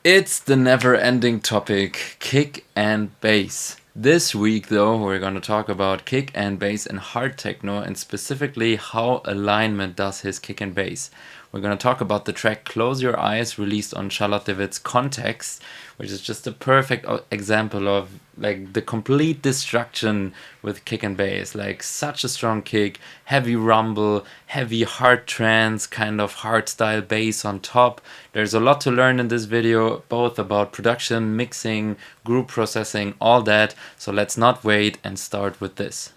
It's the never-ending topic, kick and bass. This week though, we're going to talk about kick and bass in hard techno and specifically how Alignment does his kick and bass. We're going to talk about the track Close Your Eyes released on Charlotte David's Context, which is just a perfect example of like the complete destruction with kick and bass. Like such a strong kick, heavy rumble, heavy hard trance, kind of hard style bass on top. There's a lot to learn in this video, both about production, mixing, group processing, all that. So let's not wait and start with this.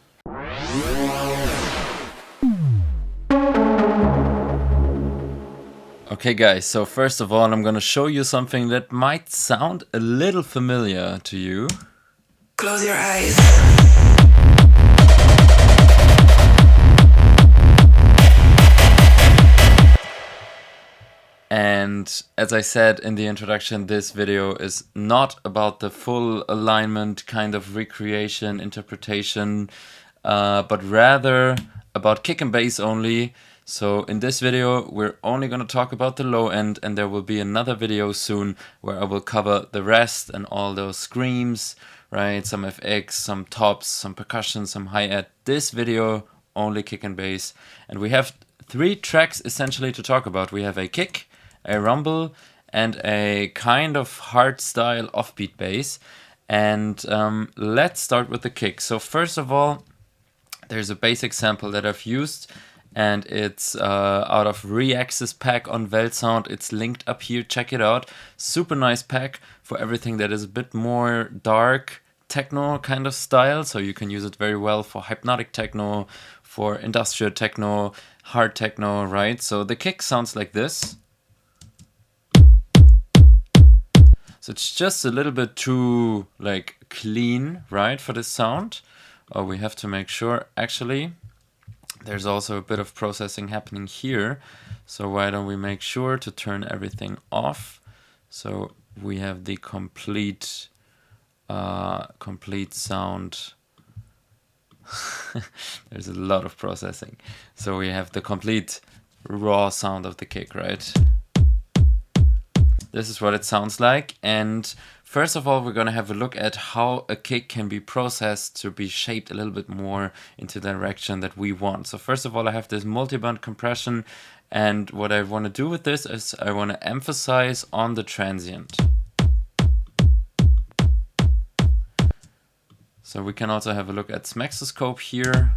Okay guys, so first of all I'm gonna show you something that might sound a little familiar to you. Close your eyes. And as I said in the introduction, this video is not about the full alignment kind of recreation, interpretation, but rather about kick and bass only. So in this video, we're only going to talk about the low end, and there will be another video soon where I will cover the rest and all those screams, right? Some FX, some tops, some percussion, some hi-hat. This video, only kick and bass. And we have 3 tracks essentially to talk about. We have a kick, a rumble, and a kind of hard style offbeat bass. And let's start with the kick. So first of all, there's a basic sample that I've used, and it's out of Reax's pack on Weltsound. It's linked up here, check it out. Super nice pack for everything that is a bit more dark techno kind of style, so you can use it very well for hypnotic techno, for industrial techno, hard techno, right? So the kick sounds like this. So it's just a little bit too like clean, right, for this sound. Oh, we have to make sure actually there's also a bit of processing happening here. So why don't we make sure to turn everything off so we have the complete sound. There's a lot of processing. So we have the complete raw sound of the kick, right? This is what it sounds like. And first of all, we're going to have a look at how a kick can be processed to be shaped a little bit more into the direction that we want. So first of all, I have this multi-band compression. And what I want to do with this is I want to emphasize on the transient. So we can also have a look at Smexoscope here.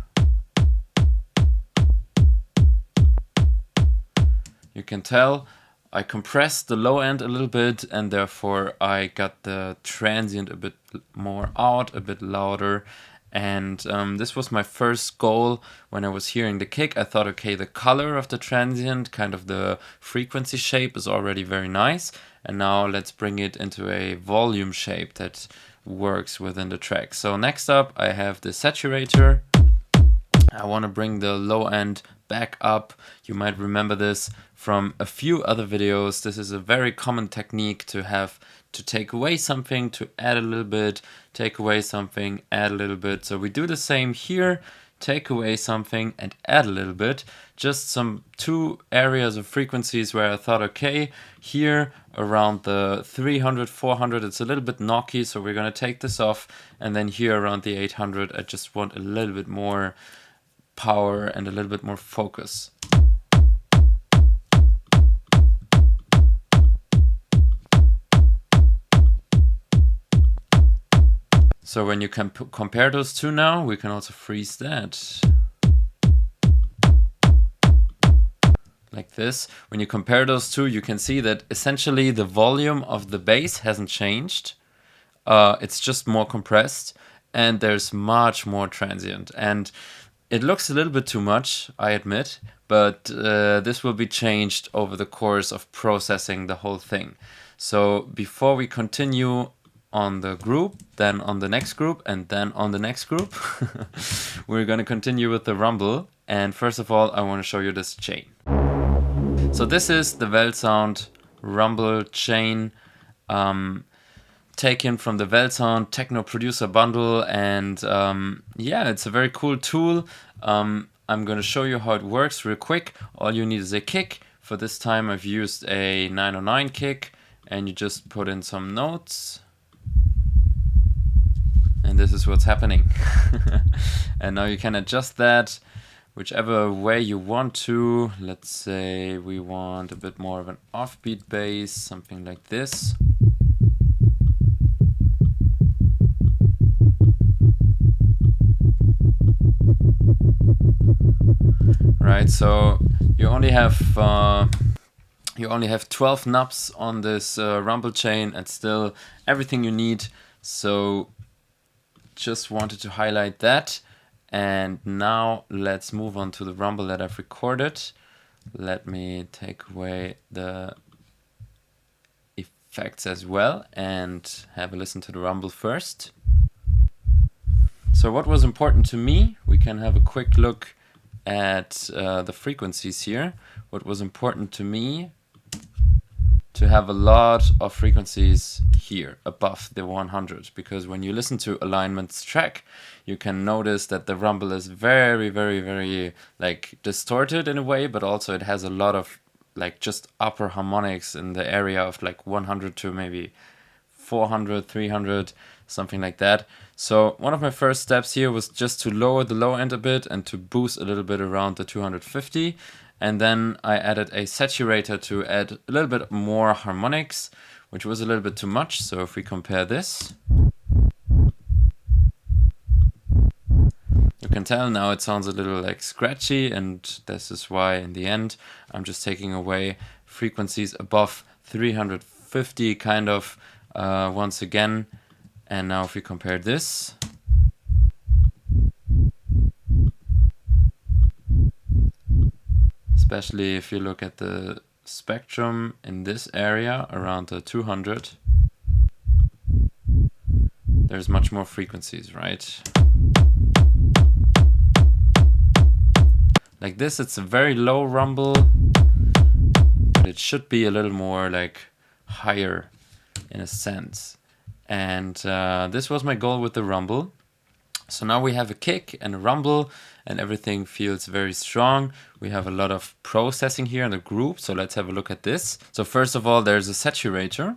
You can tell I compressed the low end a little bit, and therefore I got the transient a bit more out, a bit louder. And this was my first goal when I was hearing the kick. I thought, okay, the color of the transient, kind of the frequency shape is already very nice. And now let's bring it into a volume shape that works within the track. So next up, I have the saturator. I want to bring the low end back up. You might remember this from a few other videos. This is a very common technique to have to take away something, to add a little bit, take away something, add a little bit. So we do the same here, take away something and add a little bit. Just some 2 areas of frequencies where I thought, okay, here around the 300, 400, it's a little bit knocky, so we're going to take this off. And then here around the 800, I just want a little bit more power and a little bit more focus. So when you can compare those two now, we can also freeze that. Like this. When you compare those two, you can see that essentially the volume of the bass hasn't changed. It's just more compressed, and there's much more transient. And it looks a little bit too much, I admit, but this will be changed over the course of processing the whole thing. So before we continue on the group, then on the next group, and then on the next group, we're going to continue with the rumble. And first of all, I want to show you this chain. So this is the Weltsound rumble chain. Taken from the Weltsound Techno Producer bundle, and yeah, it's a very cool tool. I'm going to show you how it works real quick. All you need is a kick. For this time I've used a 909 kick and you just put in some notes, and this is what's happening. And now you can adjust that whichever way you want to. Let's say we want a bit more of an offbeat bass, something like this. Right, so you only have 12 knobs on this rumble chain, and still everything you need. So just wanted to highlight that. And now let's move on to the rumble that I've recorded. Let me take away the effects as well and have a listen to the rumble first. So what was important to me, we can have a quick look at the frequencies here. What was important to me, to have a lot of frequencies here above the 100, because when you listen to Alignment's track, you can notice that the rumble is very, very, very like distorted in a way, but also it has a lot of like just upper harmonics in the area of like 100 to maybe 400, 300, something like that. So one of my first steps here was just to lower the low end a bit and to boost a little bit around the 250. And then I added a saturator to add a little bit more harmonics, which was a little bit too much. So if we compare this, you can tell now it sounds a little like scratchy, and this is why in the end I'm just taking away frequencies above 350 kind of once again. And now if we compare this, especially if you look at the spectrum in this area around the 200, there's much more frequencies, right? Like this, it's a very low rumble, but it should be a little more like higher in a sense. And this was my goal with the rumble. So now we have a kick and a rumble, and everything feels very strong. We have a lot of processing here in the group, so let's have a look at this. So first of all, there's a saturator.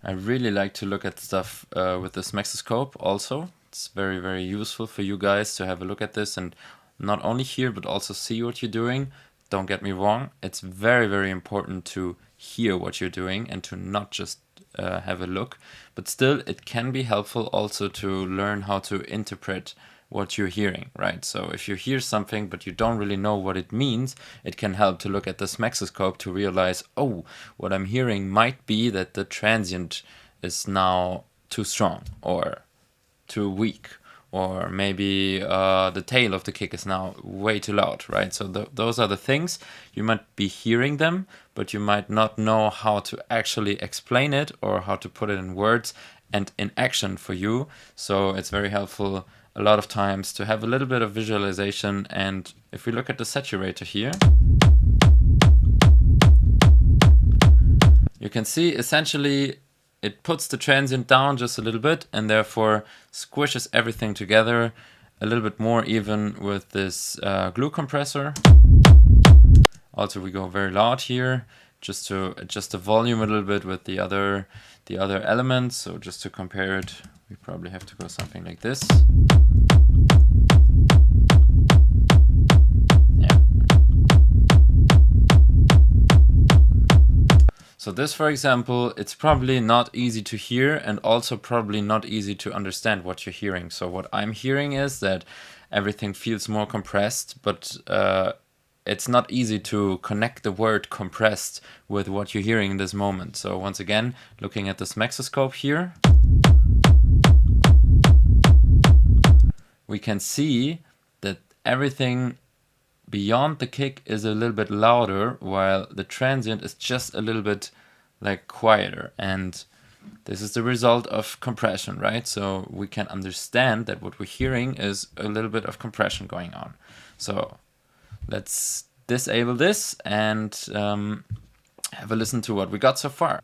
I really like to look at stuff with this Maxoscope also. It's very, very useful for you guys to have a look at this and not only hear, but also see what you're doing. Don't get me wrong, it's very, very important to hear what you're doing and to not just have a look, but still it can be helpful also to learn how to interpret what you're hearing, right? So if you hear something but you don't really know what it means, it can help to look at this Maxoscope to realize, oh, what I'm hearing might be that the transient is now too strong or too weak, or maybe the tail of the kick is now way too loud, right? So those are the things. You might be hearing them, but you might not know how to actually explain it or how to put it in words and in action for you. So it's very helpful a lot of times to have a little bit of visualization. And if we look at the saturator here, you can see essentially it puts the transient down just a little bit and therefore squishes everything together a little bit more, even with this glue compressor. Also, we go very loud here just to adjust the volume a little bit with the other elements. So just to compare it, we probably have to go something like this. So this, for example, it's probably not easy to hear and also probably not easy to understand what you're hearing. So what I'm hearing is that everything feels more compressed, but it's not easy to connect the word compressed with what you're hearing in this moment. So once again, looking at this Maxoscope here, we can see that everything beyond the kick is a little bit louder, while the transient is just a little bit like quieter. And this is the result of compression, right? So we can understand that what we're hearing is a little bit of compression going on. So let's disable this and have a listen to what we got so far.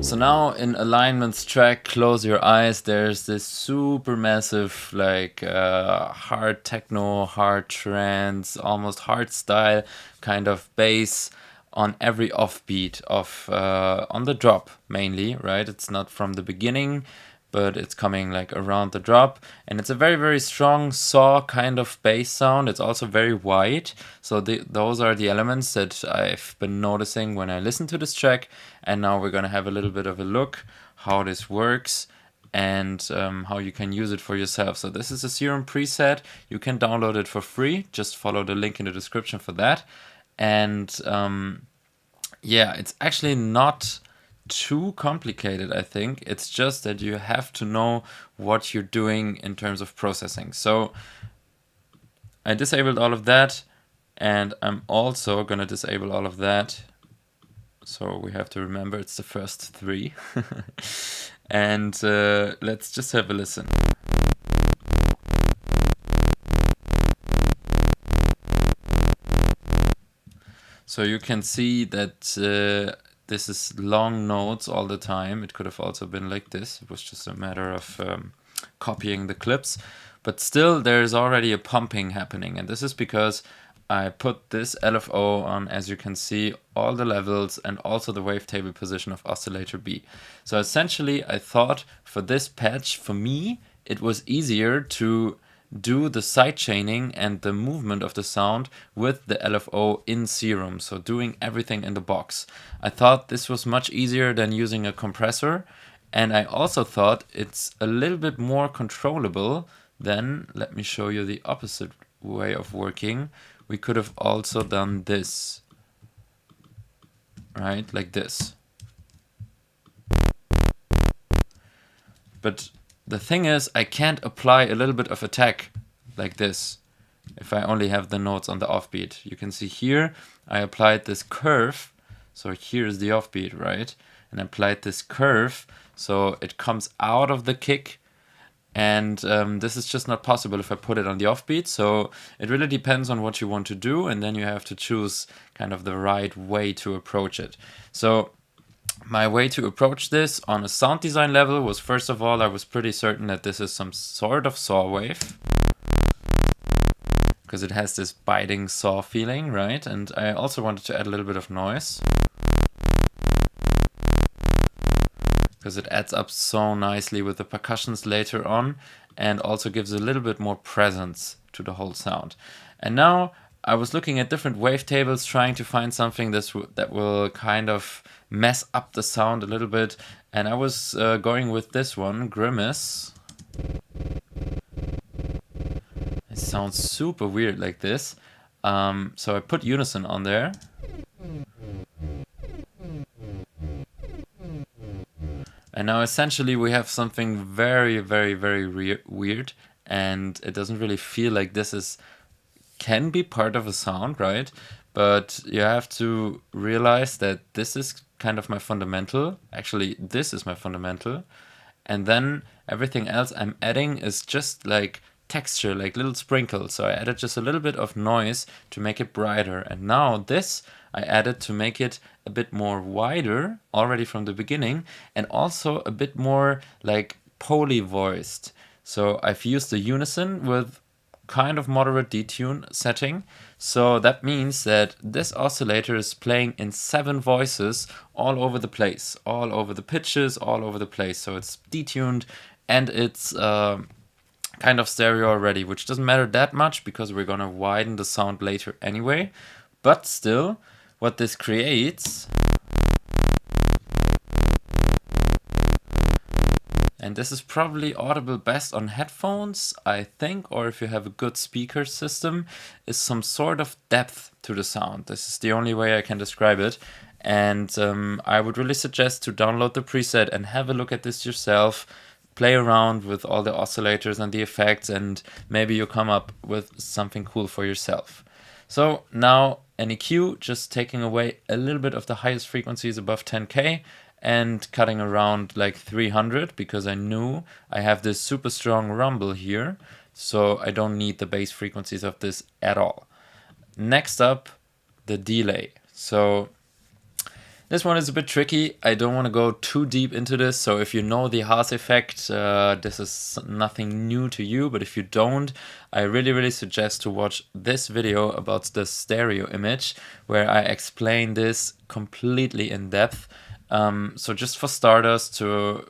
So now in Alignment's track Close Your Eyes, there's this super massive like hard techno, hard trance, almost hard style kind of bass on every offbeat of on the drop mainly, right? It's not from the beginning, but it's coming like around the drop, and it's a very very strong saw kind of bass sound. It's also very wide, so those are the elements that I've been noticing when I listen to this track. And now we're gonna have a little bit of a look how this works and how you can use it for yourself. So this is a Serum preset. You can download it for free. Just follow the link in the description for that. And yeah, it's actually not too complicated, I think. It's just that you have to know what you're doing in terms of processing. So I disabled all of that, and I'm also gonna disable all of that. So we have to remember it's the first three. And let's just have a listen. So you can see that this is long notes all the time. It could have also been like this. It was just a matter of copying the clips. But still, there's already a pumping happening. And this is because I put this LFO on, as you can see, all the levels and also the wavetable position of oscillator B. So essentially, I thought for this patch, for me, it was easier to do the sidechaining and the movement of the sound with the LFO in Serum, so doing everything in the box. I thought this was much easier than using a compressor, and I also thought it's a little bit more controllable than, let me show you the opposite way of working. We could have also done this, right, like this. But the thing is, I can't apply a little bit of attack like this if I only have the notes on the offbeat. You can see here I applied this curve, so here's the offbeat, right? And I applied this curve so it comes out of the kick, and this is just not possible if I put it on the offbeat. So it really depends on what you want to do, and then you have to choose kind of the right way to approach it. So my way to approach this on a sound design level was, first of all, I was pretty certain that this is some sort of saw wave, because it has this biting saw feeling, right? And I also wanted to add a little bit of noise, because it adds up so nicely with the percussions later on, and also gives a little bit more presence to the whole sound. And now I was looking at different wavetables, trying to find something that will kind of mess up the sound a little bit, and I was going with this one, Grimace. It sounds super weird like this. So I put unison on there. And now essentially we have something very, very, very weird, and it doesn't really feel like this can be part of a sound, right? But you have to realize that this is kind of my fundamental. Actually, this is my fundamental. And then everything else I'm adding is just like texture, like little sprinkles. So I added just a little bit of noise to make it brighter. And now this I added to make it a bit more wider already from the beginning, and also a bit more like poly voiced. So I've used the unison with kind of moderate detune setting. So that means that this oscillator is playing in 7 voices all over the place, all over the pitches, all over the place. So it's detuned, and it's kind of stereo already, which doesn't matter that much because we're gonna widen the sound later anyway. But still, what this creates, and this is probably audible best on headphones, I think, or if you have a good speaker system, is some sort of depth to the sound. This is the only way I can describe it. And I would really suggest to download the preset and have a look at this yourself. Play around with all the oscillators and the effects, and maybe you come up with something cool for yourself. So now an EQ, just taking away a little bit of the highest frequencies above 10K and cutting around like 300, because I knew I have this super strong rumble here, so I don't need the bass frequencies of this at all. Next up, the delay. So This one is a bit tricky. I don't want to go too deep into this, so if you know the Haas effect, this is nothing new to you, but if you don't, I really suggest to watch this video about the stereo image, where I explain this completely in depth. So just for starters, to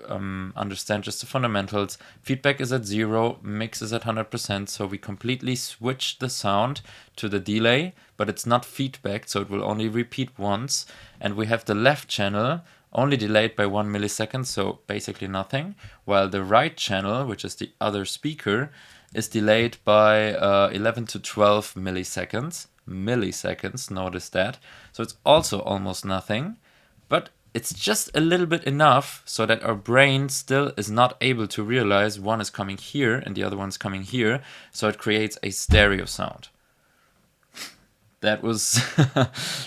understand just the fundamentals, feedback is at 0, mix is at 100%, so we completely switch the sound to the delay, but it's not feedback, so it will only repeat once. And we have the left channel only delayed by 1 millisecond, so basically nothing, while the right channel, which is the other speaker, is delayed by 11 to 12 milliseconds. Notice that. So it's also almost nothing, but it's just a little bit enough so that our brain still is not able to realize one is coming here and the other one's coming here, so it creates a stereo sound. That was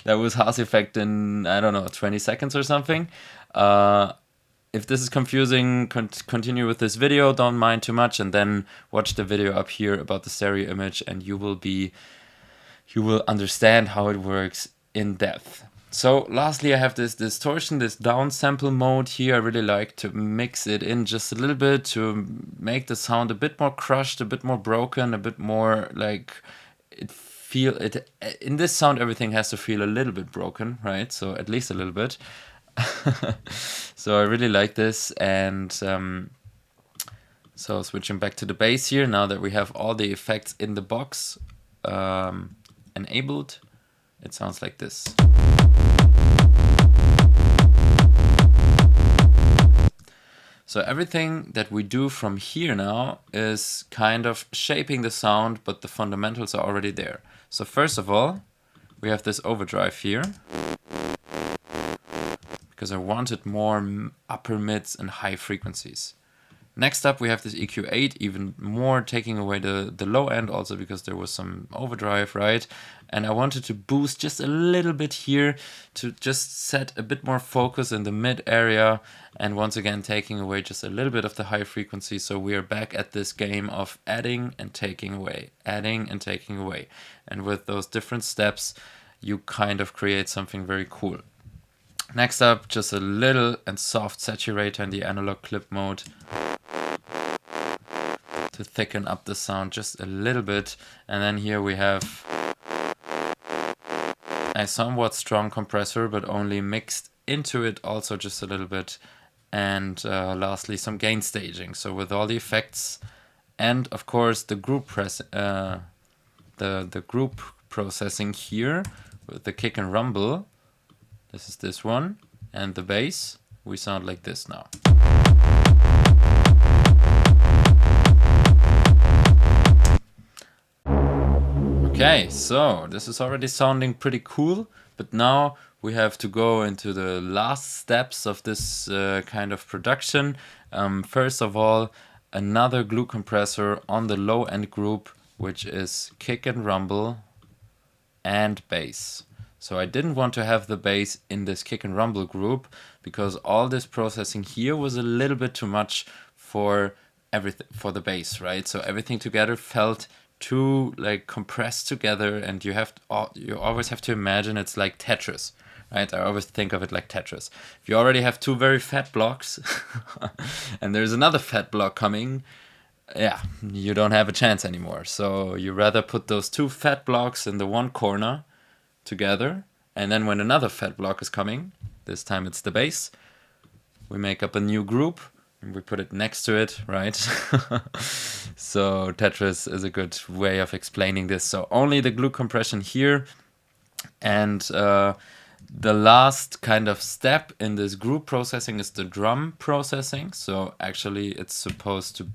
that was Haas effect in, I don't know, 20 seconds or something. If this is confusing, continue with this video, don't mind too much, and then watch the video up here about the stereo image, and you will understand how it works in depth. So lastly, I have this distortion, this downsample mode here. I really like to mix it in just a little bit to make the sound a bit more crushed, a bit more broken, a bit more like in this sound everything has to feel a little bit broken, right? So at least a little bit. So I really like this, and so switching back to the bass here, now that we have all the effects in the box enabled, it sounds like this. So everything that we do from here now is kind of shaping the sound, but the fundamentals are already there. So first of all, we have this overdrive here, because I wanted more upper mids and high frequencies. Next up, we have this EQ8, even more taking away the low end, also because there was some overdrive, right? And I wanted to boost just a little bit here to just set a bit more focus in the mid area, and once again taking away just a little bit of the high frequency. So we are back at this game of adding and taking away, adding and taking away. And with those different steps, you kind of create something very cool. Next up, just a little and soft saturator in the analog clip mode to thicken up the sound just a little bit. And then here we have a somewhat strong compressor, but only mixed into it also just a little bit. And lastly, some gain staging. So with all the effects and of course the group the group processing here with the kick and rumble. This is this one, and the bass, we sound like this now. Okay, so this is already sounding pretty cool, but now we have to go into the last steps of this kind of production. First of all, another glue compressor on the low end group, which is kick and rumble and bass. So I didn't want to have the bass in this kick and rumble group because all this processing here was a little bit too much for everything, for the bass, right? So everything together felt too like compressed together, and you always have to imagine it's like Tetris, right? I always think of it like Tetris. If you already have two very fat blocks and there's another fat block coming, yeah, you don't have a chance anymore. So you rather put those two fat blocks in the one corner together, and then when another fat block is coming, this time it's the bass, we make up a new group and we put it next to it, right? So Tetris is a good way of explaining this. So only the glue compression here, and the last kind of step in this group processing is the drum processing. So actually it's supposed to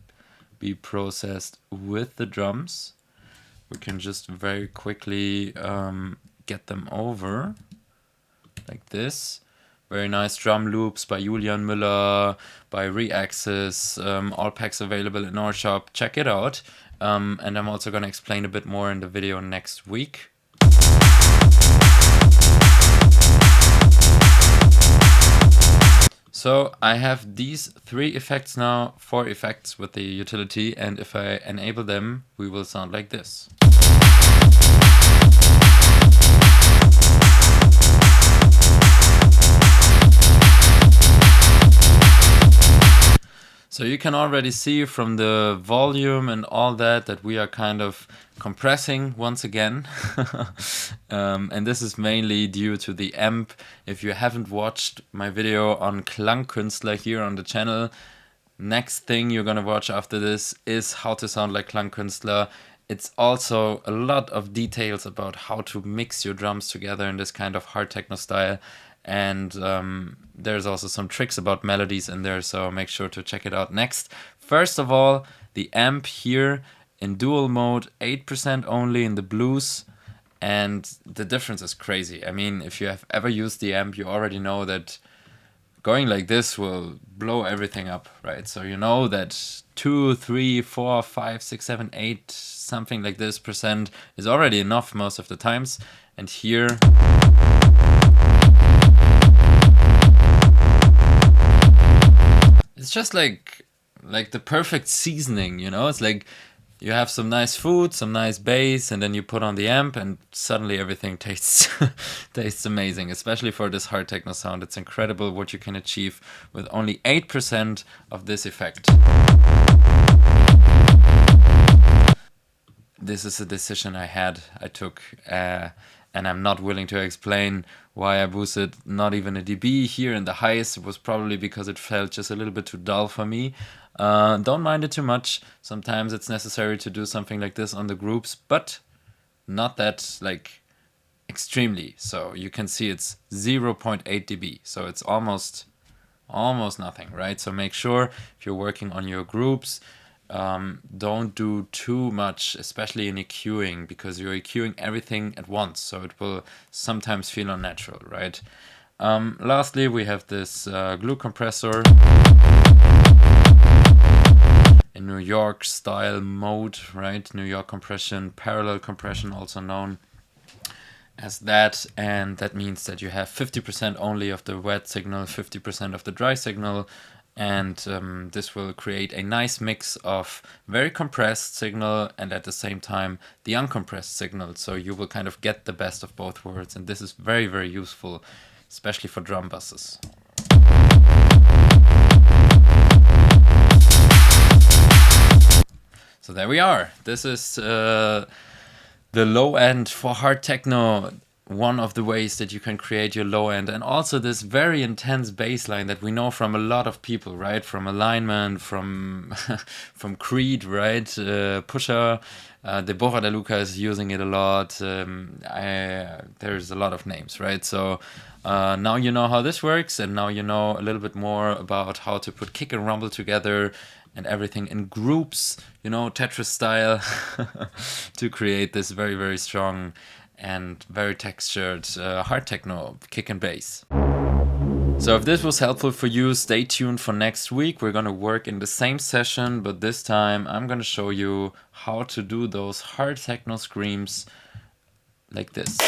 be processed with the drums. We can just very quickly get them over like this. Very nice drum loops by Julian Müller, by Reaxis, all packs available in our shop. Check it out. And I'm also going to explain a bit more in the video next week. So I have these 3 effects now, 4 effects with the utility, and if I enable them, we will sound like this. you can already see from the volume and all that we are kind of compressing once again. And this is mainly due to the amp. If you haven't watched my video on Klangkünstler here on the channel, next thing you're gonna watch after this is how to sound like Klangkünstler. It's also a lot of details about how to mix your drums together in this kind of hard techno style. And there's also some tricks about melodies in there, so make sure to check it out next. First of all, the amp here in dual mode, 8% only in the blues, and the difference is crazy. I mean, if you have ever used the amp, you already know that going like this will blow everything up, right? So you know that 2, 3, 4, 5, 6, 7, 8, something like this percent is already enough most of the times. And here it's just like the perfect seasoning, you know? It's like you have some nice food, some nice bass, and then you put on the amp and suddenly everything tastes tastes amazing. Especially for this hard techno sound, it's incredible what you can achieve with only 8% of this effect. This is a decision I took, and I'm not willing to explain why I boosted not even a dB here in the highest. It was probably because it felt just a little bit too dull for me. Don't mind it too much. Sometimes it's necessary to do something like this on the groups, but not that like extremely. So you can see it's 0.8 dB. So it's almost nothing, right? So make sure if you're working on your groups, don't do too much, especially in EQing, because you're EQing everything at once, so it will sometimes feel unnatural, right? Lastly, we have this glue compressor in New York style mode, right? New York compression, parallel compression, also known as that, and that means that you have 50% only of the wet signal, 50% of the dry signal, and this will create a nice mix of very compressed signal and at the same time the uncompressed signal, so you will kind of get the best of both worlds, and this is very, very useful, especially for drum buses. So there we are. This is the low end for hard techno. One of the ways that you can create your low end, and also this very intense bass line that we know from a lot of people, right? From Alignment, from from Creed, right? Pusher, Deborah De Luca is using it a lot. There's a lot of names, right? So now you know how this works, and now you know a little bit more about how to put kick and rumble together and everything in groups, you know, Tetris style, to create this very, very strong and very textured hard techno kick and bass. So if this was helpful for you, stay tuned for next week. We're gonna work in the same session, but this time I'm gonna show you how to do those hard techno screams like this.